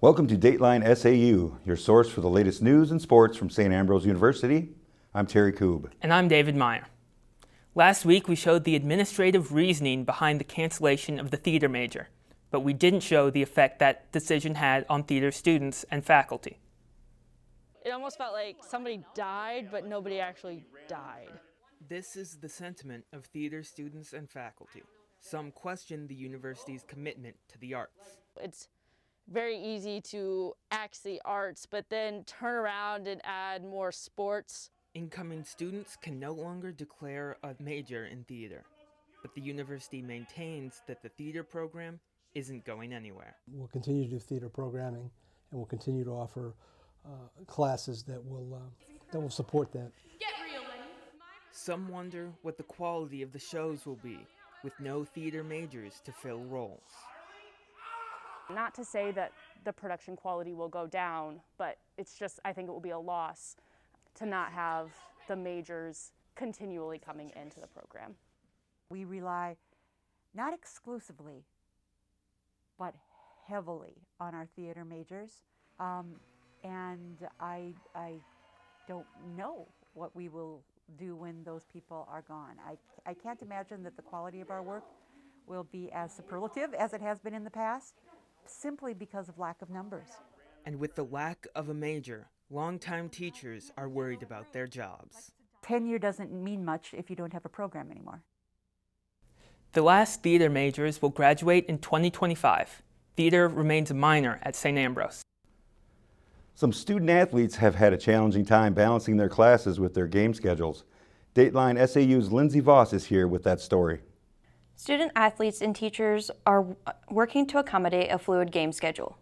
Welcome to Dateline SAU, your source for the latest news and sports from St. Ambrose University. I'm Terry Koob. And I'm David Meyer. Last week we showed the administrative reasoning behind the cancellation of the theater major, but we didn't show the effect that decision had on theater students and faculty. It almost felt like somebody died, but nobody actually died. This is the sentiment of theater students and faculty. Some question the university's commitment to the arts. It's very easy to axe the arts, but then turn around and add more sports. Incoming students can no longer declare a major in theater, but the university maintains that the theater program isn't going anywhere. We'll continue to do theater programming, and we'll continue to offer classes that will support that. Some wonder what the quality of the shows will be, with no theater majors to fill roles. Not to say that the production quality will go down, but it's just, I think it will be a loss to not have the majors continually coming into the program. We rely not exclusively, but heavily on our theater majors. And I don't know what we will do when those people are gone. I can't imagine that the quality of our work will be as superlative as it has been in the past, simply because of lack of numbers. And with the lack of a major, longtime teachers are worried about their jobs. Tenure doesn't mean much if you don't have a program anymore. The last theater majors will graduate in 2025. Theater remains a minor at St. Ambrose. Some student athletes have had a challenging time balancing their classes with their game schedules. Dateline SAU's Lindsay Voss is here with that story. Student athletes and teachers are working to accommodate a fluid game schedule.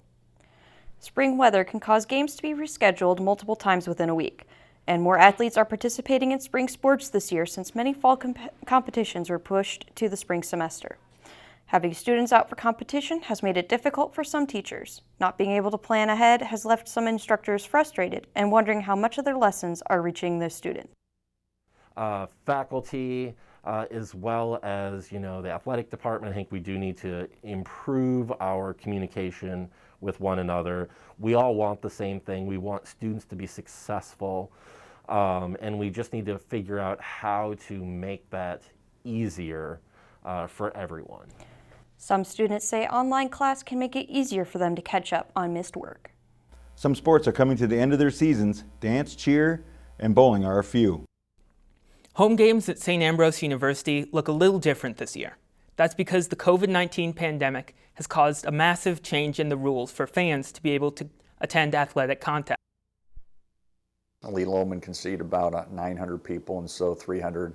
Spring weather can cause games to be rescheduled multiple times within a week, and more athletes are participating in spring sports this year since many fall competitions were pushed to the spring semester. Having students out for competition has made it difficult for some teachers. Not being able to plan ahead has left some instructors frustrated and wondering how much of their lessons are reaching their students. Faculty, as well as the athletic department, I think we do need to improve our communication with one another. We all want the same thing. We want students to be successful, and we just need to figure out how to make that easier for everyone. Some students say online class can make it easier for them to catch up on missed work. Some sports are coming to the end of their seasons. Dance, cheer, and bowling are a few. Home games at St. Ambrose University look a little different this year. That's because the COVID-19 pandemic has caused a massive change in the rules for fans to be able to attend athletic contests. Lee Loman can seat about 900 people, and so 300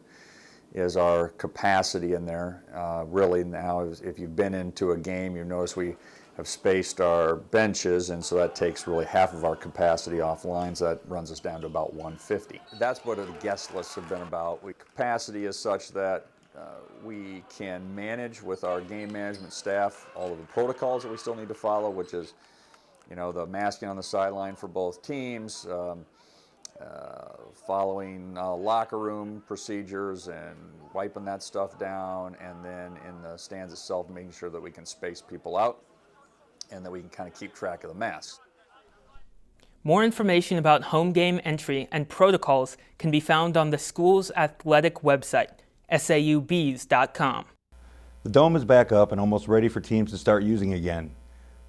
is our capacity in there. Really now, if you've been into a game, you notice we have spaced our benches, and so that takes really half of our capacity offline, so that runs us down to about 150. That's what the guest lists have been about. Capacity is such that we can manage with our game management staff all of the protocols that we still need to follow, which is, the masking on the sideline for both teams, following locker room procedures and wiping that stuff down, and then in the stands itself making sure that we can space people out and that we can kind of keep track of the masks. More information about home game entry and protocols can be found on the school's athletic website, saubs.com. The dome is back up and almost ready for teams to start using again.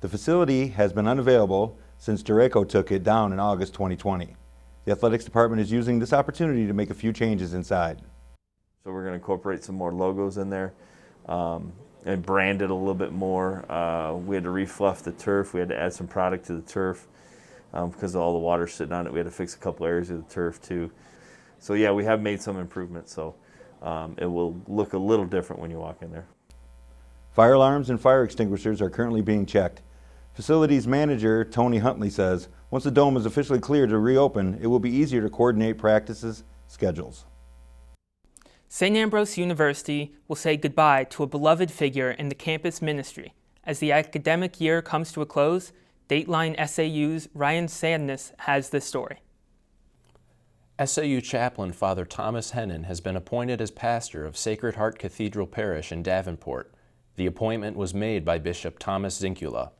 The facility has been unavailable since Dureco took it down in August 2020. The athletics department is using this opportunity to make a few changes inside. So we're going to incorporate some more logos in there and brand it a little bit more. We had to refluff the turf. We had to add some product to the turf because of all the water sitting on it. We had to fix a couple areas of the turf too. So yeah, we have made some improvements. So it will look a little different when you walk in there. Fire alarms and fire extinguishers are currently being checked. Facilities manager Tony Huntley says once the dome is officially cleared to reopen, it will be easier to coordinate practices, schedules. St. Ambrose University will say goodbye to a beloved figure in the campus ministry. As the academic year comes to a close, Dateline SAU's Ryan Sandness has this story. SAU chaplain Father Thom Hennen has been appointed as pastor of Sacred Heart Cathedral Parish in Davenport. The appointment was made by Bishop Thomas Zinkula.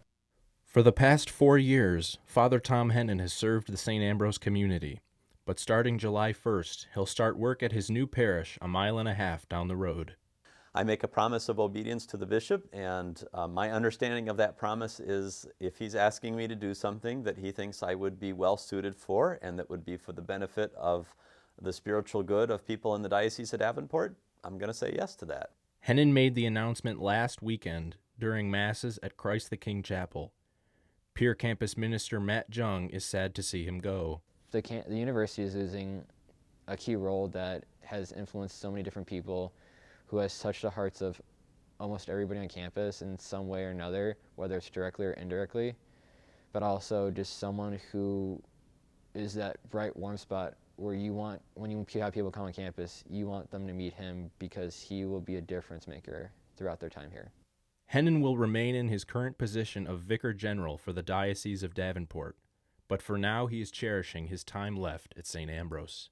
For the past 4 years, Father Thom Hennen has served the St. Ambrose community, but starting July 1st, he'll start work at his new parish a mile and a half down the road. I make a promise of obedience to the bishop, and my understanding of that promise is if he's asking me to do something that he thinks I would be well suited for and that would be for the benefit of the spiritual good of people in the Diocese of Davenport, I'm going to say yes to that. Hennen made the announcement last weekend during Masses at Christ the King Chapel. Peer Campus Minister Matt Jung is sad to see him go. The university is losing a key role that has influenced so many different people, who has touched the hearts of almost everybody on campus in some way or another, whether it's directly or indirectly, but also just someone who is that bright, warm spot where you want, when you have people come on campus, you want them to meet him because he will be a difference maker throughout their time here. Hennen will remain in his current position of Vicar General for the Diocese of Davenport, but for now he is cherishing his time left at St. Ambrose.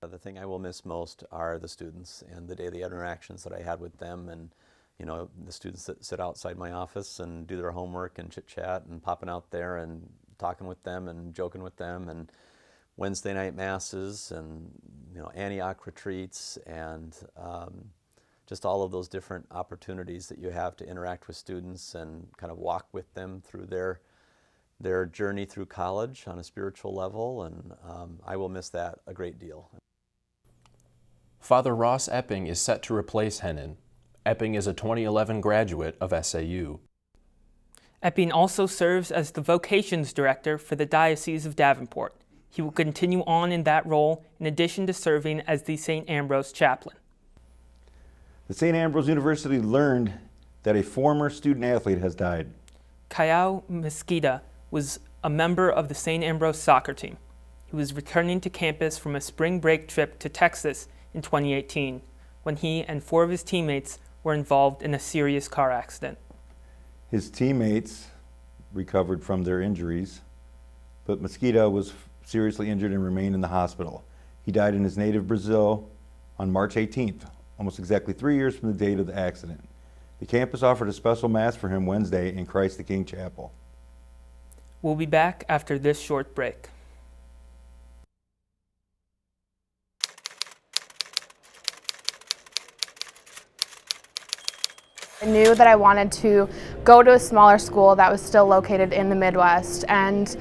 The thing I will miss most are the students and the daily interactions that I had with them, and the students that sit outside my office and do their homework and chit-chat and popping out there and talking with them and joking with them, and Wednesday night masses and Antioch retreats and just all of those different opportunities that you have to interact with students and kind of walk with them through their journey through college on a spiritual level, and I will miss that a great deal. Father Ross Epping is set to replace Hennen. Epping is a 2011 graduate of SAU. Epping also serves as the Vocations Director for the Diocese of Davenport. He will continue on in that role in addition to serving as the St. Ambrose chaplain. The St. Ambrose University learned that a former student athlete has died. Kayao Mesquita was a member of the St. Ambrose soccer team. He was returning to campus from a spring break trip to Texas in 2018 when he and 4 of his teammates were involved in a serious car accident. His teammates recovered from their injuries, but Mesquita was seriously injured and remained in the hospital. He died in his native Brazil on March 18th, almost exactly 3 years from the date of the accident. The campus offered a special mass for him Wednesday in Christ the King Chapel. We'll be back after this short break. I knew that I wanted to go to a smaller school that was still located in the Midwest, and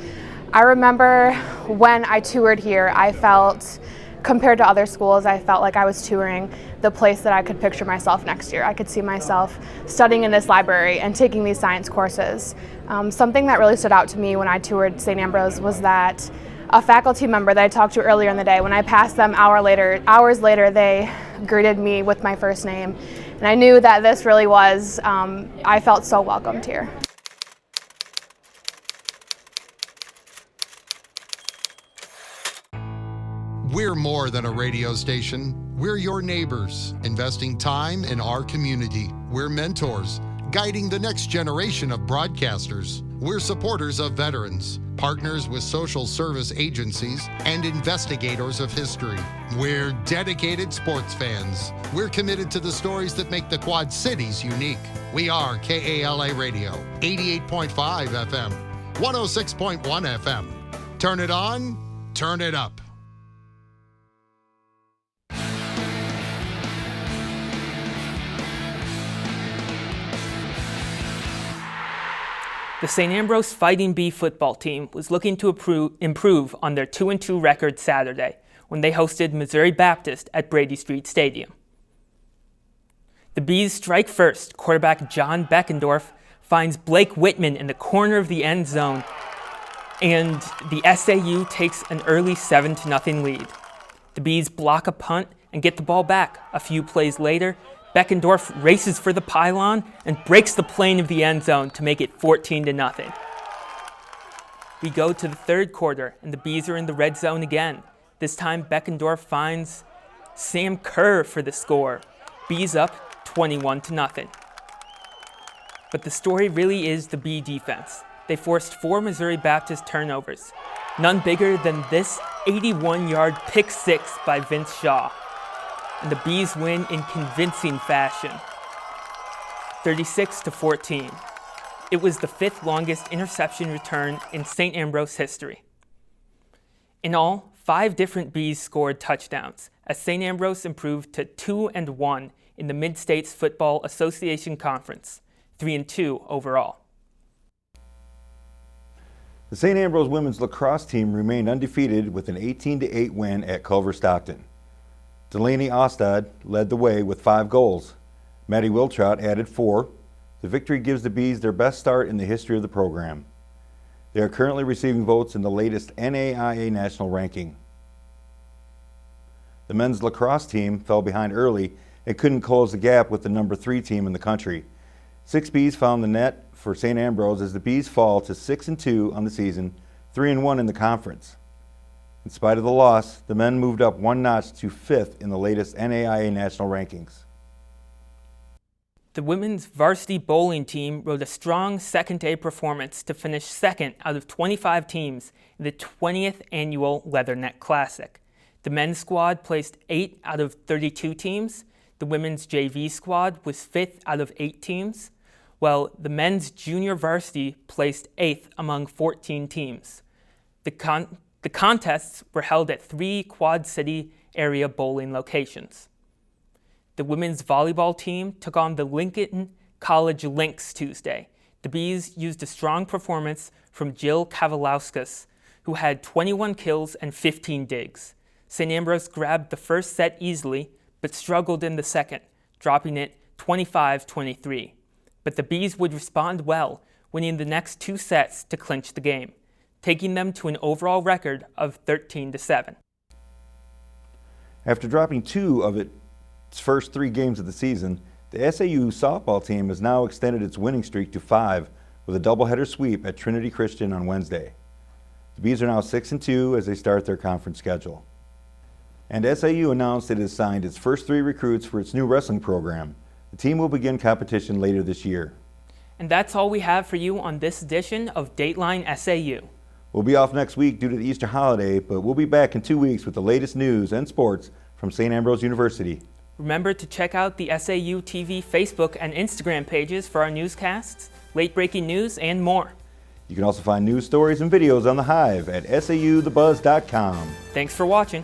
I remember when I toured here, I felt, compared to other schools, I felt like I was touring the place that I could picture myself next year. I could see myself studying in this library and taking these science courses. Something that really stood out to me when I toured St. Ambrose was that a faculty member that I talked to earlier in the day, when I passed them hours later, they greeted me with my first name. And I knew that this really was, I felt so welcomed here. We're more than a radio station. We're your neighbors, investing time in our community. We're mentors, guiding the next generation of broadcasters. We're supporters of veterans, partners with social service agencies, and investigators of history. We're dedicated sports fans. We're committed to the stories that make the Quad Cities unique. We are KALA Radio, 88.5 FM, 106.1 FM. Turn it on, turn it up. The St. Ambrose Fighting Bee football team was looking to improve on their 2-2 record Saturday when they hosted Missouri Baptist at Brady Street Stadium. The Bees strike first. Quarterback John Beckendorf finds Blake Whitman in the corner of the end zone, and the SAU takes an early 7-0 lead. The Bees block a punt and get the ball back. A few plays later, Beckendorf races for the pylon and breaks the plane of the end zone to make it 14-0. We go to the third quarter, and the Bees are in the red zone again. This time, Beckendorf finds Sam Kerr for the score. Bees up 21-0. But the story really is the Bee defense. They forced 4 Missouri Baptist turnovers, none bigger than this 81-yard pick six by Vince Shaw. And the Bees win in convincing fashion, 36-14. It was the 5th longest interception return in St. Ambrose history. In all, 5 different Bees scored touchdowns, as St. Ambrose improved to 2-1 in the Mid-States Football Association Conference, 3-2 overall. The St. Ambrose women's lacrosse team remained undefeated with an 18-8 win at Culver Stockton. Delaney Ostad led the way with 5 goals. Maddie Wiltrot added 4. The victory gives the Bees their best start in the history of the program. They are currently receiving votes in the latest NAIA national ranking. The men's lacrosse team fell behind early and couldn't close the gap with the number 3 team in the country. 6 Bees found the net for St. Ambrose as the Bees fall to 6-2 on the season, 3-1 in the conference. In spite of the loss, the men moved up 1 notch to 5th in the latest NAIA national rankings. The women's varsity bowling team rode a strong second-day performance to finish 2nd out of 25 teams in the 20th annual Leatherneck Classic. The men's squad placed 8 out of 32 teams. The women's JV squad was 5th out of 8 teams, while the men's junior varsity placed 8th among 14 teams. The contests were held at 3 Quad City area bowling locations. The women's volleyball team took on the Lincoln College Lynx Tuesday. The Bees used a strong performance from Jill Kavalauskas, who had 21 kills and 15 digs. St. Ambrose grabbed the first set easily, but struggled in the second, dropping it 25-23. But the Bees would respond well, winning the next 2 sets to clinch the game, taking them to an overall record of 13-7. After dropping 2 of its first 3 games of the season, the SAU softball team has now extended its winning streak to 5 with a doubleheader sweep at Trinity Christian on Wednesday. The Bees are now 6-2 as they start their conference schedule. And SAU announced it has signed its first 3 recruits for its new wrestling program. The team will begin competition later this year. And that's all we have for you on this edition of Dateline SAU. We'll be off next week due to the Easter holiday, but we'll be back in 2 weeks with the latest news and sports from St. Ambrose University. Remember to check out the SAU TV Facebook and Instagram pages for our newscasts, late-breaking news, and more. You can also find news stories and videos on The Hive at sauthebuzz.com. Thanks for watching.